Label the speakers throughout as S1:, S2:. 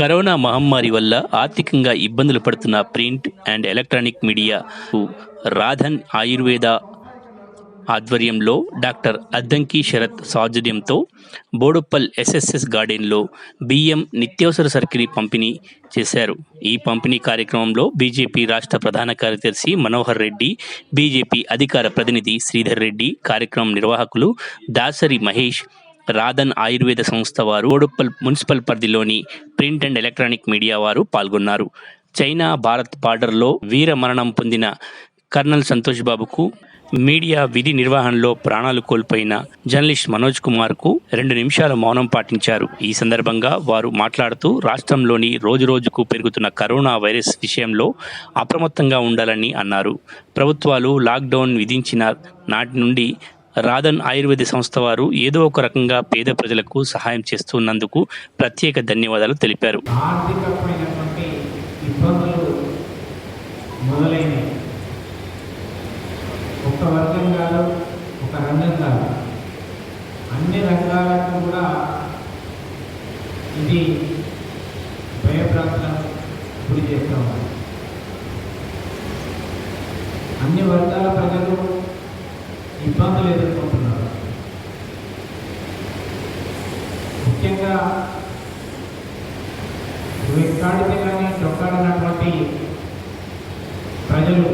S1: Corona మహమ్మారి వల్ల ఆర్థికంగా ఇబ్బందులు పడుతున్న ప్రింట్ అండ్ ఎలక్ట్రానిక్ మీడియాకు రాధన్ ఆయుర్వేద ఆధ్వర్యంలో డాక్టర్ అద్దంకి శరత్ సౌజన్యంతో బోడుప్పల్ ఎస్ఎస్ఎస్ గార్డెన్లో బియ్యం నిత్యావసర సరుకులు పంపిణీ చేశారు. ఈ పంపిణీ కార్యక్రమంలో బీజేపీ రాష్ట్ర ప్రధాన కార్యదర్శి మనోహర్ రెడ్డి, బీజేపీ అధికార ప్రతినిధి శ్రీధర్ రెడ్డి, కార్యక్రమం నిర్వాహకులు దాసరి మహేష్, రాధన్ ఆయుర్వేద సంస్థ వారు, బోడుప్పల్ మున్సిపల్ పరిధిలోని ప్రింట్ అండ్ ఎలక్ట్రానిక్ మీడియా వారు పాల్గొన్నారు. చైనా భారత్ బార్డర్లో వీర మరణం పొందిన కర్నల్ సంతోష్ బాబుకు మీడియా విధి నిర్వహణలో ప్రాణాలు కోల్పోయిన జర్నలిస్ట్ మనోజ్ కుమార్కు 2 నిమిషాల మౌనం పాటించారు. ఈ సందర్భంగా వారు మాట్లాడుతూ రాష్ట్రంలోని రోజురోజుకు పెరుగుతున్న కరోనా వైరస్ విషయంలో అప్రమత్తంగా ఉండాలని అన్నారు. ప్రభుత్వాలు లాక్డౌన్ విధించిన నాటి నుండి రాధన్ ఆయుర్వేద సంస్థ వారు ఏదో ఒక రకంగా పేద ప్రజలకు సహాయం చేస్తున్నందుకు ప్రత్యేక ధన్యవాదాలు తెలిపారు.
S2: ఒక వర్గం కాదు, ఒక రంగం కాదు, అన్ని రంగాలకు కూడా ఇది భయప్రాంతం గురి చేస్తూ ఉన్నారు. అన్ని వర్గాల ప్రజలు ఇబ్బందులు ఎదుర్కొంటున్నారు. ముఖ్యంగా వెక్కాడితే కానీ చొక్కాడినటువంటి ప్రజలు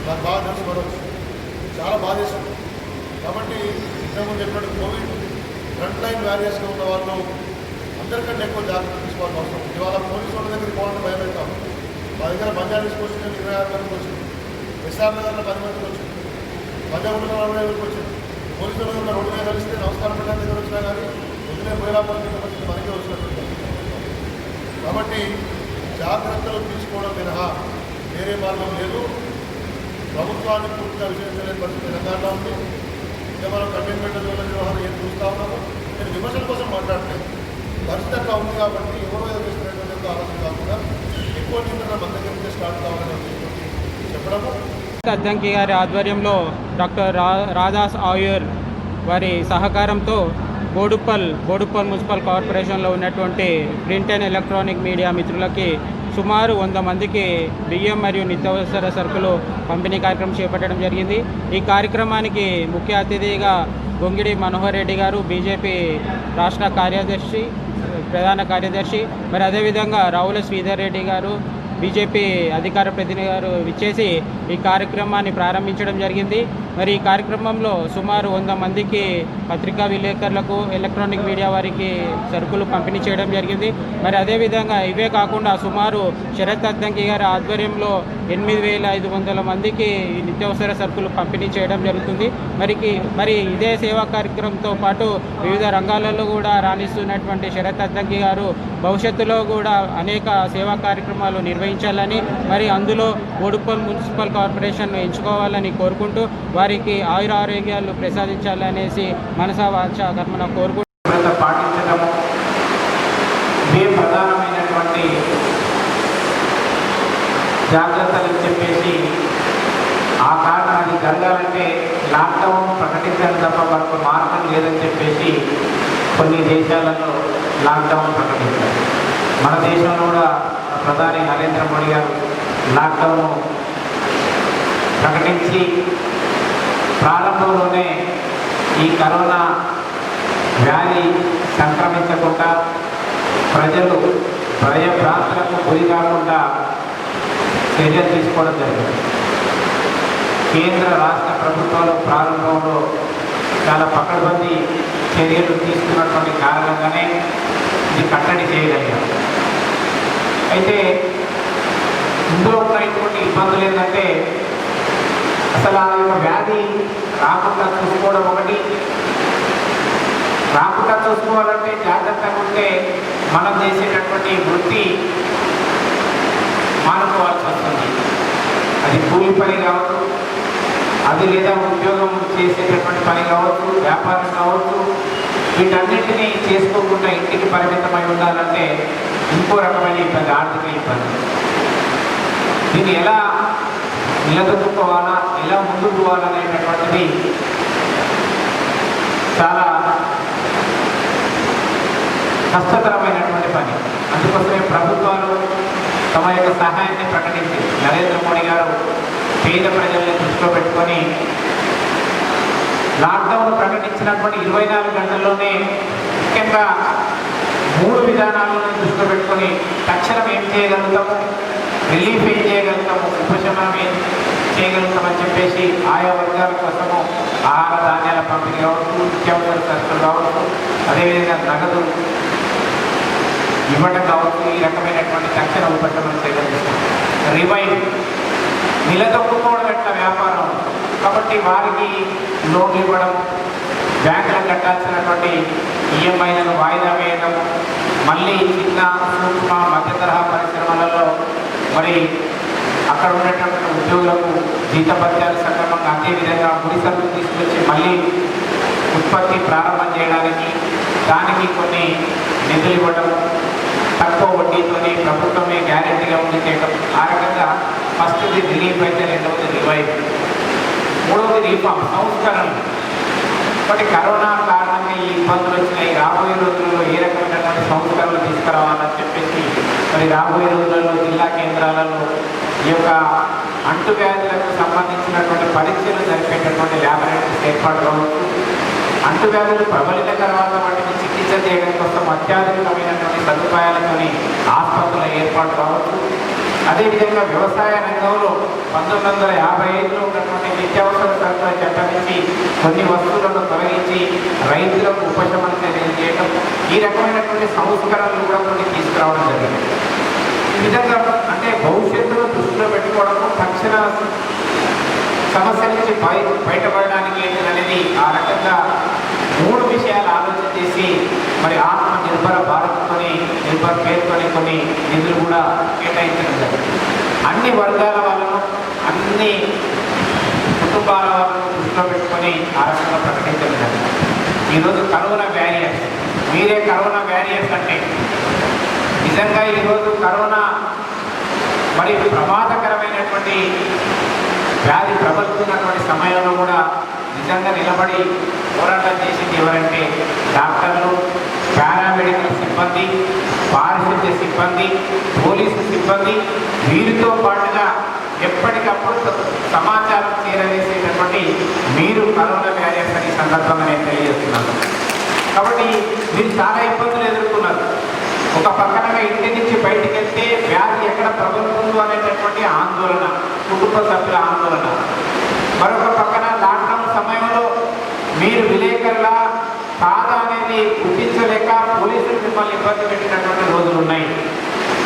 S3: నాకు బాగా తెలిసి పడవచ్చు, చాలా బాధేస్తుంది. కాబట్టి ఇంతకుముందు చెప్పినట్టు కోవిడ్ ఫ్రంట్ లైన్ వ్యారియర్స్గా ఉన్న వాళ్ళు అందరికంటే ఎక్కువ జాగ్రత్త తీసుకోవాల్సిన అవసరం. ఇవాళ పోలీసు వాళ్ళ దగ్గరికి పోవాలని భయపెడతాం. మా దగ్గర బంజారా తీసుకొచ్చింది 26 మందికి వచ్చింది, ఎస్ఆర్ నగర్లో 10 మందికి వచ్చింది, పంజాబ్లో 40 మందికి వచ్చింది. పోలీసుల దగ్గర రోడ్డు మీద కలిస్తే నమస్కారం పెట్టడం దగ్గర వచ్చినా కానీ పొద్దునే పోయేలాపల్లి దగ్గర వచ్చింది, మనకే వచ్చినట్టు. కాబట్టి జాగ్రత్తలు తీసుకోవడం మినహా వేరే మార్గం లేదు. ప్రభుత్వాన్ని పూర్తిగా విషయించలేని పరిస్థితి తెలంగాణలో ఉంది. ఇంకా మనం కంటైన్మెంట్ జోన్ల నిర్వహణ ఏం చూస్తూ ఉన్నాము. నేను విమర్శల కోసం మాట్లాడలేదు, పరిస్థితి అట్లా ఉంది కాబట్టి ఎవరో ఏదో చేస్తున్నటువంటి ఆలోచన కాకుండా ఎక్కువ నియంత్రణ మన దగ్గర నుంచి స్టార్ట్ కావాలని చెప్పడము.
S4: అద్దంకి గారి ఆధ్వర్యంలో డాక్టర్ రాధాస్ ఆయుర్ వారి సహకారంతో బోడుప్పల్ మున్సిపల్ కార్పొరేషన్లో ఉన్నటువంటి ప్రింట్ అండ్ ఎలక్ట్రానిక్ మీడియా మిత్రులకి సుమారు 100 మందికి బియ్యం మరియు నిత్యావసర సరుకులు పంపిణీ కార్యక్రమం చేపట్టడం జరిగింది. ఈ కార్యక్రమానికి ముఖ్య అతిథిగా గొంగిడి మనోహర్ రెడ్డి గారు, బీజేపీ రాష్ట్ర ప్రధాన కార్యదర్శి, మరి అదేవిధంగా రావుల శ్రీధర్ రెడ్డి గారు, బీజేపీ అధికార ప్రతినిధి గారు విచ్చేసి ఈ కార్యక్రమాన్ని ప్రారంభించడం జరిగింది. మరి ఈ కార్యక్రమంలో సుమారు 100 మందికి పత్రికా విలేకరులకు, ఎలక్ట్రానిక్ మీడియా వారికి సరుకులు పంపిణీ చేయడం జరిగింది. మరి అదేవిధంగా ఇవే కాకుండా సుమారు శరత్ అద్దంకి గారి ఆధ్వర్యంలో 8500 మందికి నిత్యావసర సరుకులు పంపిణీ చేయడం జరుగుతుంది. మరి ఇదే సేవా కార్యక్రమంతో పాటు వివిధ రంగాలలో కూడా రాణిస్తున్నటువంటి శరత్ అద్దంకి గారు భవిష్యత్తులో కూడా అనేక సేవా కార్యక్రమాలు నిర్వహించాలని, మరి అందులో బోడుప్పల్ మున్సిపల్ కార్పొరేషన్ ఎంచుకోవాలని కోరుకుంటూ వారికి ఆయురారోగ్యాలు ప్రసాదించాలనేసి మనసా వాచ కర్మన కోరుకుంటూ
S2: పాటించడము ఇవే ప్రధానమైనటువంటి జాగ్రత్తలు చెప్పేసి ఆ కారణం అది జరగాలంటే లాక్డౌన్ ప్రకటించడం తప్ప మనకు మార్గం లేదని చెప్పేసి కొన్ని దేశాలలో లాక్డౌన్ ప్రకటించారు. మన దేశంలో కూడా ప్రధాని నరేంద్ర మోడీ గారు లాక్డౌన్ ప్రకటించి ప్రారంభంలోనే ఈ కరోనా వ్యాధి సంక్రమించకుండా ప్రజలు భయభ్రాంతులకు గురి కాకుండా చర్యలు తీసుకోవడం జరిగింది. కేంద్ర రాష్ట్ర ప్రభుత్వాలు ప్రారంభంలో చాలా పకడ్బందీ చర్యలు తీసుకున్నటువంటి కారణంగానే ఇది కట్టడి చేయగలిగాం. అయితే ఇందులో ఉన్నటువంటి ఇబ్బందులు ఏంటంటే అసలు ఆ యొక్క వ్యాధి రాకుండా చూసుకోవడం ఒకటి, రాకుండా చూసుకోవాలంటే జాగ్రత్తగా ఉంటే మనం చేసేటటువంటి వృత్తి మానుకోవాల్సి వస్తుంది. అది కూలి పని కావచ్చు, అది లేదా ఉద్యోగం చేసేటటువంటి పని కావచ్చు, వ్యాపారం కావచ్చు, వీటన్నిటినీ చేసుకోకుండా ఇంటికి పరిమితమై ఉండాలంటే ఇంకో రకమైన ఇబ్బంది, ఆర్థిక ఇబ్బంది. దీన్ని ఎలా నిలదొక్కుకోవాలా, ఎలా ముందుకు పోవాలనేటటువంటిది చాలా కష్టతరమైనటువంటి పని. అందుకోసమే ప్రభుత్వాలు తమ యొక్క సహాయాన్ని ప్రకటించి నరేంద్ర మోడీ గారు పేద ప్రజల్ని దృష్టిలో పెట్టుకొని లాక్డౌన్ ప్రకటించినటువంటి 24 గంటల్లోనే ముఖ్యంగా 3 విధానాలను దృష్టిలో పెట్టుకొని తక్షణం ఏం చేయగలుగుతాము, రిలీఫ్ ఏం చేయగలుగుతాము, ఉపశమనం ఏం చేయగలుగుతామని చెప్పేసి ఆయా వర్గాల కోసము ఆహార ధాన్యాల పంపిణీ కావచ్చు, నిత్యావసర సరుకులు కావచ్చు, అదేవిధంగా నగదు ఇవ్వడం కావచ్చు, ఈ రకమైనటువంటి తక్షణ ఉపశమనం చేయగలుగుతాం. రివైవ్ నిలదొక్కుకోవడం ఎట్లా వ్యాపారం కాబట్టి వారికి లోన్లు ఇవ్వడం, బ్యాంకులకు కట్టాల్సినటువంటి ఈఎంఐలను వాయిదా వేయడం, మళ్ళీ చిన్న సూక్ష్మ మధ్య తరహా పరిశ్రమలలో మరి అక్కడ ఉన్నటువంటి ఉద్యోగులకు జీతభత్యాలు సక్రమంగా అదేవిధంగా ముడి సరుకులు తీసుకొచ్చి మళ్ళీ ఉత్పత్తి ప్రారంభం చేయడానికి దానికి కొన్ని నిధులు ఇవ్వడం, తక్కువ వడ్డీతోని ప్రభుత్వమే గ్యారెంటీగా ఉండి చేయడం. ఆ రకంగా ఫస్ట్ది రిలీఫ్ అయితే, రెండవది రివైవ్, మూడవది రీఫార్మ్ సంస్కరణలు. కాబట్టి కరోనా కారణంగా ఈ ఇబ్బందులు వచ్చినాయి. రాబోయే రోజుల్లో ఏ రకమైనటువంటి సంస్కరణలు తీసుకురావాలని చెప్పేసి మరి రాబోయే రోజులలో జిల్లా కేంద్రాలలో ఈ యొక్క అంటువ్యాధులకు సంబంధించినటువంటి పరీక్షలు జరిపేటటువంటి ల్యాబొరేటరీస్ ఏర్పాటు కావచ్చు, అంటువ్యాధులు ప్రబలిన తర్వాత వాటిని చికిత్స చేయడం కోసం అత్యాధునికమైనటువంటి సదుపాయాలతోని ఆసుపత్రుల ఏర్పాటు కావచ్చు. అదేవిధంగా వ్యవసాయ రంగంలో 1955లో ఉన్నటువంటి నిత్యావసర సరుకుల చట్టం నుంచి కొన్ని వస్తువులను తొలగించి రైతులకు ఉపశమనం చేయడం, ఈ రకమైనటువంటి సంస్కరణలు కూడా కొన్ని తీసుకురావడం జరిగింది. ఈ విధంగా అంటే భవిష్యత్తును దృష్టిలో పెట్టుకోవడము, తక్షణ సమస్యల నుంచి బయటపడడానికి ఏంటనేది ఆ రకంగా 3 విషయాలు ఆలోచన చేసి మరి ఆత్మ నిర్భర భారత్తోని నిర్భర పేరుతోని కొన్ని నిధులు కూడా కేటాయించడం జరిగింది. అన్ని వర్గాల వాళ్ళను, అన్ని కుటుంబాల వాళ్ళను దృష్టిలో పెట్టుకొని ఆ రకంగా ప్రకటించడం జరిగింది. ఈరోజు కరోనా బ్యారియర్స్, మీరే కరోనా బ్యారియర్స్ అంటే నిజంగా ఈరోజు కరోనా మరి ప్రమాదకరమైనటువంటి వ్యాధి ప్రబలుతున్నటువంటి సమయంలో కూడా నిజంగా నిలబడి పోరాటం చేసింది ఎవరంటే డాక్టర్లు, పారామెడికల్ సిబ్బంది, పారిశుద్ధ్య సిబ్బంది, పోలీసు సిబ్బంది. వీరితో పాటుగా ఎప్పటికప్పుడు సమాచారం చేరవేసేటటువంటి మీరు కరోనా వ్యారియర్స్ అనే సందర్భంగా నేను తెలియజేస్తున్నాను. కాబట్టి మీరు చాలా ఇబ్బందులు ఎదుర్కొన్నారు. ఒక పక్కనగా ఇంటి నుంచి బయటికి వెళ్తే వ్యాధి ఎక్కడ ప్రబలుతుందో అనేటటువంటి ఆందోళన, కుటుంబ సభ్యుల ఆందోళన. మరొక పక్కన లాక్డౌన్ సమయంలో మీరు విలేకరులా కాదా అనేది గుర్తించలేక పోలీసులు మిమ్మల్ని ఇబ్బంది పెట్టినటువంటి రోజులు ఉన్నాయి.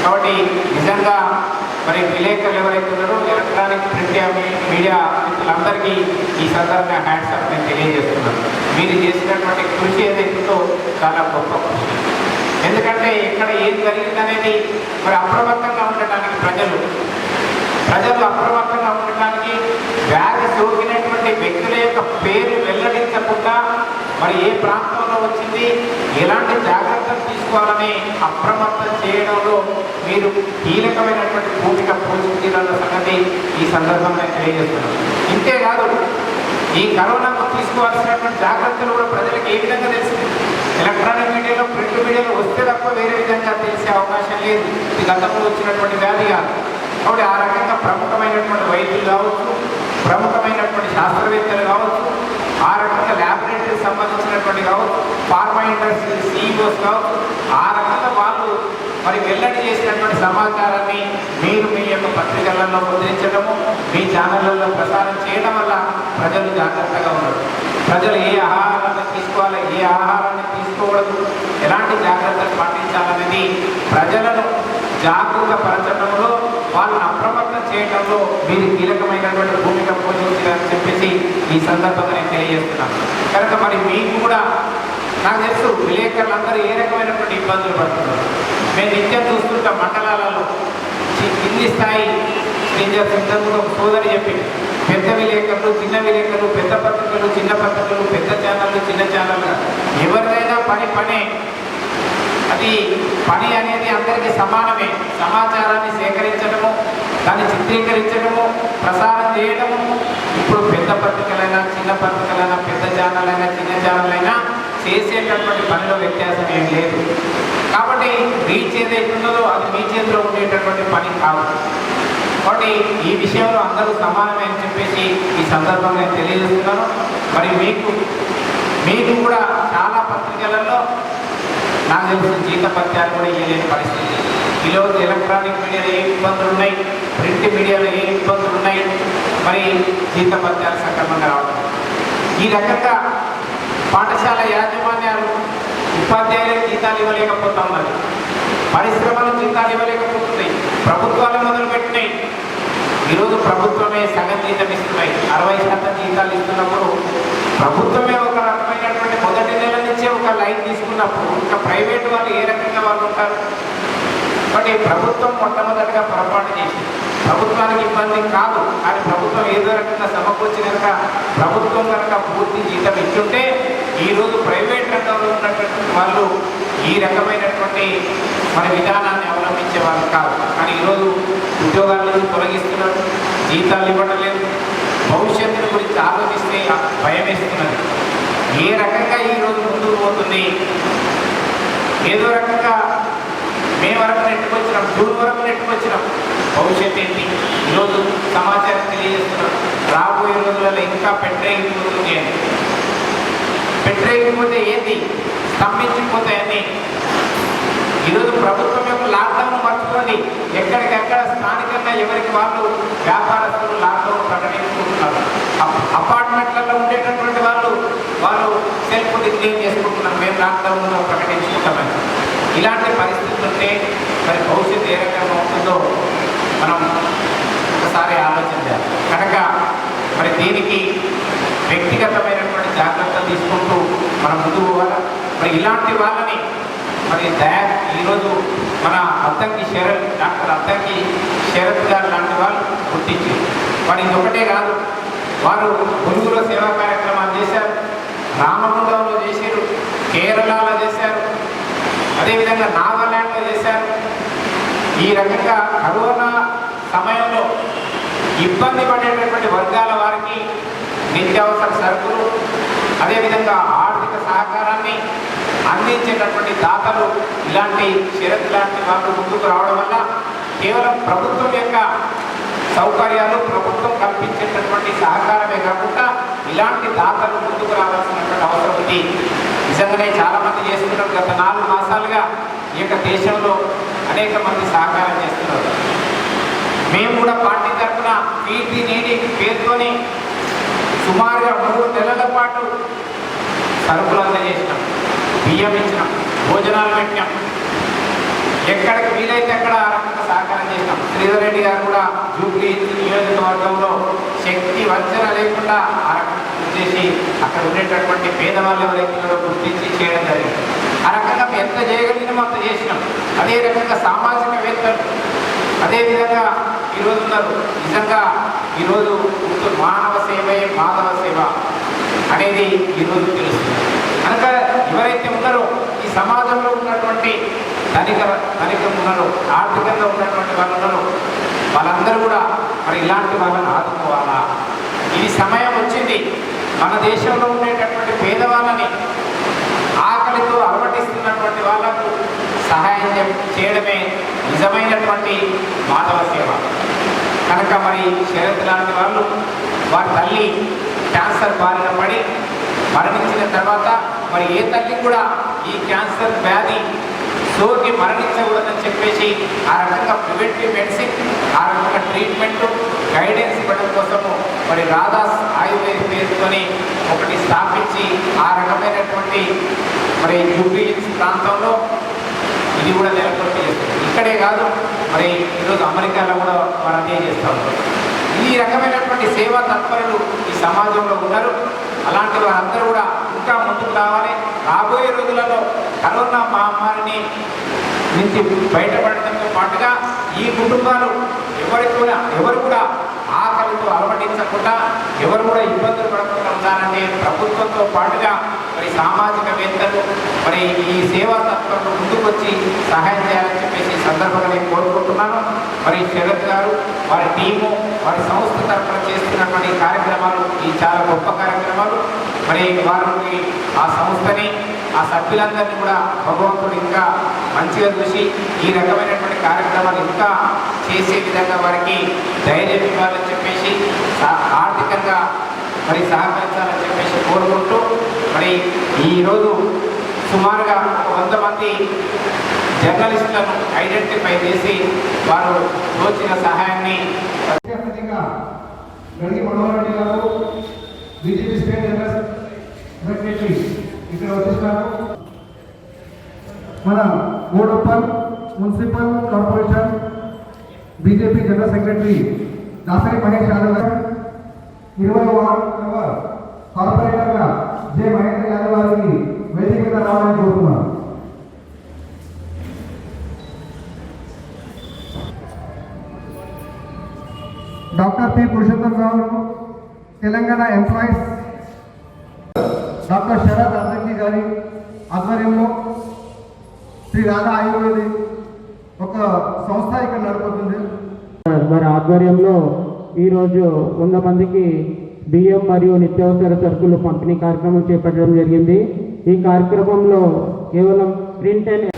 S2: కాబట్టి నిజంగా మరి విలేకరులు ఎవరైతే ఉన్నారో ఎలక్ట్రానిక్ ప్రింట్ మీడియా మిత్రులందరికీ ఈ సందర్భంగా హ్యాట్సాప్ నేను తెలియజేస్తున్నాను. మీరు చేసినటువంటి కృషి ఏదైతుందో చాలా గొప్ప కృషి. ఎందుకంటే ఎక్కడ ఏం జరిగిందనేది మరి అప్రమత్తంగా ఉండటానికి ప్రజలు అప్రమత్తంగా ఉండటానికి వ్యాధి సోకినటువంటి వ్యక్తుల యొక్క పేరు వెల్లడించకుండా మరి ఏ ప్రాంతంలో వచ్చింది, ఎలాంటి జాగ్రత్తలు తీసుకోవాలని అప్రమత్తం చేయడంలో మీరు కీలకమైనటువంటి భూమిక పోషించాలన్న సంగతి ఈ సందర్భంగా తెలియజేస్తున్నారు. ఇంతేకాదు ఈ కరోనాకు తీసుకోవాల్సినటువంటి జాగ్రత్తలు కూడా ప్రజలకు ఏ విధంగా తెలిసింది. ఎలక్ట్రానిక్ మీడియాలో, ప్రింట్ మీడియాలో వస్తే తప్ప వేరే విధంగా తెలిసే అవకాశం లేదు. ఇది గతంలో వచ్చినటువంటి వ్యాధి కాదు. కాబట్టి ఆ రకంగా ప్రముఖమైనటువంటి వైద్యులు కావచ్చు, ప్రముఖమైనటువంటి శాస్త్రవేత్తలు కావచ్చు, ఆ రకంగా ల్యాబొరేటరీకి సంబంధించినటువంటి కావచ్చు, ఫార్మా ఇండస్ట్రీ సీఈఓస్ కావచ్చు, ఆ రకంగా వాళ్ళు మరి వెల్లడి చేసినటువంటి సమాచారాన్ని మీరు మీ యొక్క పత్రికలలో ముద్రించడము, మీ ఛానళ్ళల్లో ప్రసారం చేయడం వల్ల ప్రజలు జాగ్రత్తగా ఉన్నారు. ప్రజలు ఏ ఆహారాన్ని తీసుకోవాలి, ఏ ఆహారాన్ని తీసుకోకూడదు, ఎలాంటి జాగ్రత్తలు పాటించాలనేది ప్రజలను జాగృతపరచడంలో, వాళ్ళని అప్రమత్తం చేయడంలో మీరు కీలకమైనటువంటి భూమిక పోషించాలని చెప్పేసి ఈ సందర్భంగా నేను తెలియజేస్తున్నాను. కనుక మరి మీకు కూడా నాకు తెలుసు విలేకరులందరూ ఏ రకమైనటువంటి ఇబ్బందులు పడుతున్నారు. మేము నిత్యం చూస్తుంటాం మండలాలలో కింది స్థాయి ఇంతకుముందు ఒక సోదరి చెప్పింది, పెద్ద విలేకరులు, చిన్న విలేకరులు, పెద్ద పత్రికలు, చిన్న పత్రికలు, పెద్ద ఛానళ్ళు, చిన్న ఛానళ్ళు, ఎవరిదైనా పనే. అది పని అనేది అందరికీ సమానమే. సమాచారాన్ని సేకరించడము, దాన్ని చిత్రీకరించడము, ప్రసారం చేయడము. ఇప్పుడు పెద్ద పత్రికలైనా, చిన్న పత్రికలైనా, పెద్ద ఛానల్ అయినా, చిన్న ఛానల్ అయినా చేసేటటువంటి పనిలో వ్యత్యాసం ఏం లేదు. కాబట్టి రీచ్ ఏదైతే ఉన్నదో అది మీ చేతిలో ఉండేటటువంటి పని కాదు. కాబట్టి ఈ విషయంలో అందరూ సమానమే అని చెప్పేసి ఈ సందర్భంగా నేను తెలియజేస్తున్నాను. మరి మీకు కూడా చాలా పత్రికలలో నాకు తెలిసిన జీతపత్యాలు కూడా ఇవ్వలేని పరిస్థితి. ఈరోజు ఎలక్ట్రానిక్ మీడియాలో ఏ ఇబ్బందులు ఉన్నాయి, ప్రింట్ మీడియాలో ఏ ఇబ్బందులు ఉన్నాయి, మరి జీతపత్యాలు సక్రమంగా రావడం. ఈ రకంగా పాఠశాల యాజమాన్యాలు ఉపాధ్యాయులకు జీతాలు ఇవ్వలేకపోతా ఉన్నది, పరిశ్రమలు జీతాలు ఇవ్వలేకపోతున్నాయి, ప్రభుత్వాలు మొదలుపెట్టినాయి. ఈరోజు ప్రభుత్వమే సగం జీతం ఇస్తున్నాయి, 60% జీతాలు ఇస్తున్నప్పుడు ప్రభుత్వమే ఒక రకమైనటువంటి మొదటి నెల నుంచే ఒక లైన్ తీసుకున్నప్పుడు ఇంకా ప్రైవేట్ వాళ్ళు ఏ రకంగా వాళ్ళు ఉంటారు. కాబట్టి ప్రభుత్వం మొట్టమొదటిగా పొరపాటు చేసి ప్రభుత్వానికి ఇబ్బంది కాదు, కానీ ప్రభుత్వం ఏదో రకంగా సమకూర్చి కనుక ప్రభుత్వం కనుక పూర్తి జీతం ఇచ్చుంటే ఈరోజు ప్రైవేట్ రంగంలో ఉన్నటువంటి వాళ్ళు ఈ రకమైనటువంటి మన విధానాన్ని అవలంబించే వాళ్ళు కాదు. కానీ ఈరోజు ఉద్యోగాలను తొలగిస్తున్నారు, జీతాలు ఇవ్వడం లేదు, భవిష్యత్తుల గురించి ఆలోచిస్తే భయం వేస్తున్నది. ఏ రకంగా ఈరోజు ముందుకు పోతుంది, ఏదో రకంగా మే వరకు నెట్టుకొచ్చినాం, జూన్ వరకు నెట్టుకొచ్చినాం, భవిష్యత్తు ఏంటి ఈరోజు సమాచారం తెలియజేస్తున్నాం. రాబోయే రోజులలో ఇంకా పెట్టేయకపోతుంది అని, పెట్టేయకపోతే ఏంటి, స్తంభించిపోతాయని. ఈరోజు ప్రభుత్వం యొక్క లాక్డౌన్ మర్చిపోండి, ఎక్కడికెక్కడ స్థానికంగా ఎవరికి వాళ్ళు వ్యాపారస్తులు లాక్డౌన్ ప్రకటించుకుంటున్నారు. అపార్ట్మెంట్లలో ఉండేటటువంటి వాళ్ళు సెల్ఫ్ డిక్లేర్ చేసుకుంటున్నారు, మేము లాక్డౌన్లో ప్రకటించుకుంటామని. ఇలాంటి పరిస్థితులు ఉంటే మరి భవిష్యత్తు ఏ రకంగా ఉంటుందో మనం ఒకసారి ఆలోచించాలి. కనుక మరి దీనికి వ్యక్తిగతమైనటువంటి జాగ్రత్తలు తీసుకుంటూ మనం ముందుకు పోవాలి. మరి ఇలాంటి వాళ్ళని మరి ఈరోజు మన డాక్టర్ అద్దంకి శరత్ గారు లాంటి వాళ్ళు గుర్తించి వారు ఇది ఒకటే కాదు, వారు గురువులో సేవా కార్యక్రమాలు చేశారు, రామగుండంలో చేశారు, కేరళలో చేశారు, అదేవిధంగా నాగాల్యాండ్లో చేశారు. ఈ రకంగా కరోనా సమయంలో ఇబ్బంది పడేటటువంటి వర్గాల వారికి నిత్యావసర సరుకులు, అదేవిధంగా ఆర్థిక సహకారాన్ని అందించేటటువంటి దాతలు ఇలాంటి షరత్ లాంటి వాళ్ళు ముందుకు రావడం వల్ల కేవలం ప్రభుత్వం యొక్క సౌకర్యాలు, ప్రభుత్వం కల్పించేటటువంటి సహకారమే కాకుండా ఇలాంటి దాతలు ముందుకు రావాల్సినటువంటి అవసరం ఉంది. నిజంగానే చాలామంది చేస్తున్నారు. గత 4 మాసాలుగా ఈ యొక్క దేశంలో అనేక మంది సహకారం చేస్తున్నారు. మేము కూడా పార్టీ తరఫున పీటీ నీడి పేరుతోని సుమారుగా 3 నెలల పాటు సరుకులు అందజేసినాం, బియ్యం ఇచ్చినాం, భోజనాలు పెట్టినాం, ఎక్కడికి వీలైతే అక్కడ ఆ రకంగా సహకారం చేసినాం. శ్రీధర్ రెడ్డి గారు కూడా జూబ్లీ నియోజకవర్గంలో శక్తి వంచన లేకుండా ఆ రకంగా చేసి అక్కడ ఉండేటటువంటి పేదవాళ్ళు ఎవరైతే గుర్తించి చేయడం జరిగింది. ఆ రకంగా ఎంత చేయగలిగినామో అంత చేసినాం. అదే రకంగా సామాజికవేత్తలు అదేవిధంగా ఈరోజు ఉన్నారు. నిజంగా ఈరోజు మానవ సేవే మాధవ సేవ అనేది ఈరోజు తెలుస్తుంది. కనుక ఎవరైతే ఉన్నారో ఈ సమాజంలో ఉన్నటువంటి ధనికం ఉన్నారో, ఆర్థికంగా ఉన్నటువంటి వాళ్ళు ఉన్నారో, వాళ్ళందరూ కూడా మరి ఇలాంటి వాళ్ళని ఆదుకోవాలా. ఇది సమయం వచ్చింది మన దేశంలో ఉండేటటువంటి పేదవాళ్ళని, ఆకలితో అలవటిస్తున్నటువంటి వాళ్ళకు సహాయం చేయడమే నిజమైనటువంటి మాధవ సేవ. కనుక మరి శరత్ లాంటి వాళ్ళు వారి తల్లి క్యాన్సర్ బారిన పడి మరణించిన తర్వాత మరి ఏ తల్లి కూడా ఈ క్యాన్సర్ వ్యాధి సోకి మరణించకూడదని చెప్పేసి ఆ రకంగా ప్రివెంటివ్ మెడిసిన్, ఆ రకంగా ట్రీట్మెంట్ గైడెన్స్ ఇవ్వడం కోసము మరి రాధాస్ ఆయుర్వేద పేరుతోని ఒకటి స్థాపించి ఆ రకమైనటువంటి మరి జూబ్లీ ప్రాంతంలో ఇది కూడా నెలకొల్పి చేస్తుంది. ఇక్కడే కాదు, మరి ఈరోజు అమెరికాలో కూడా మనం అదే చేస్తూ ఉంటాం. ఈ రకమైనటువంటి సేవా తత్పరులు ఈ సమాజంలో ఉన్నారు. అలాంటి వారందరూ కూడా ఇంకా ముందుకు రావాలి. రాబోయే రోజులలో కరోనా మహమ్మారిని నుంచి బయటపడడంతో పాటుగా ఈ కుటుంబాలు ఎవరు కూడా ఆకలితో అలవటించకుండా, ఎవరు కూడా ఇబ్బందులు పడకుండా ఉండాలంటే ప్రభుత్వంతో పాటుగా మరి సామాజికవేత్తలు మరి ఈ సేవా తత్పరులు ముందుకొచ్చి సహాయం చేయాలని చెప్పేసి సందర్భంగా నేను కోరుకుంటున్నాను. మరి శరత్ గారు, వారి టీము, వారి సంస్థ తరఫున చేస్తున్నటువంటి కార్యక్రమాలు ఈ చాలా గొప్ప కార్యక్రమాలు. మరి వారికి ఆ సంస్థని ఆ సభ్యులందరినీ కూడా భగవంతుడు ఇంకా మంచిగా చూసి ఈ రకమైనటువంటి కార్యక్రమాలు ఇంకా చేసే విధంగా వారికి ధైర్యం ఇవ్వాలని చెప్పేసి ఆర్థికంగా మరి సహకరించాలని చెప్పేసి కోరుకుంటూ మరి ఈరోజు సుమారుగా 100 మంది జర్నలిస్టులను ఐడెంటిఫై చేసి వారు తోచిన సహాయాన్ని
S5: గడిగి మనోహరెడ్డి గారు బీజేపీ స్టేట్ జనరల్ సెక్రటరీ ఇక్కడ వచ్చేసినారు. మన Boduppal municipal corporation BJP general secretary Dasari Mahesh Yadav garu, 20వ వార్డు మెంబర్ కార్పొరేటర్గా జె మహేంద్ర యాదవ్ గారికి వేదిక మీద రావాలని కోరుతున్నాను. Doctor P Purushottam garu, Telangana employees doctor Sarath Addanki గారి ఆధ్వర్యంలో శ్రీ రాధా ఆయుర్వేదిక్ ఒక సంస్థ ఇక్కడ నడుపుతుంది.
S4: వారి ఆధ్వర్యంలో ఈరోజు 100 మందికి బియ్యం మరియు నిత్యావసర సరుకులు పంపిణీ కార్యక్రమం చేపట్టడం జరిగింది. ఈ కార్యక్రమంలో కేవలం ప్రింట్ అండ్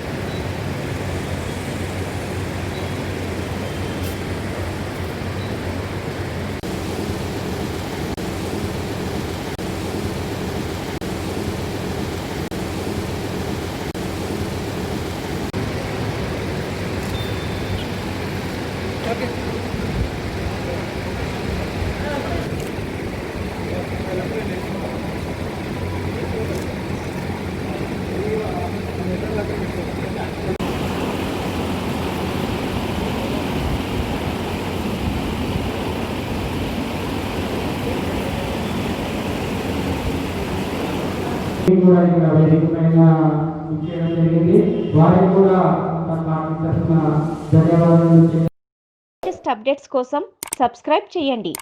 S4: కూడా ఇక్కడ వేదికపైన ఇచ్చేయడం జరిగింది. వారికి కూడా తరఫున ధన్యవాదాలు.
S6: లేటెస్ట్ అప్డేట్స్ కోసం సబ్స్క్రైబ్ చేయండి.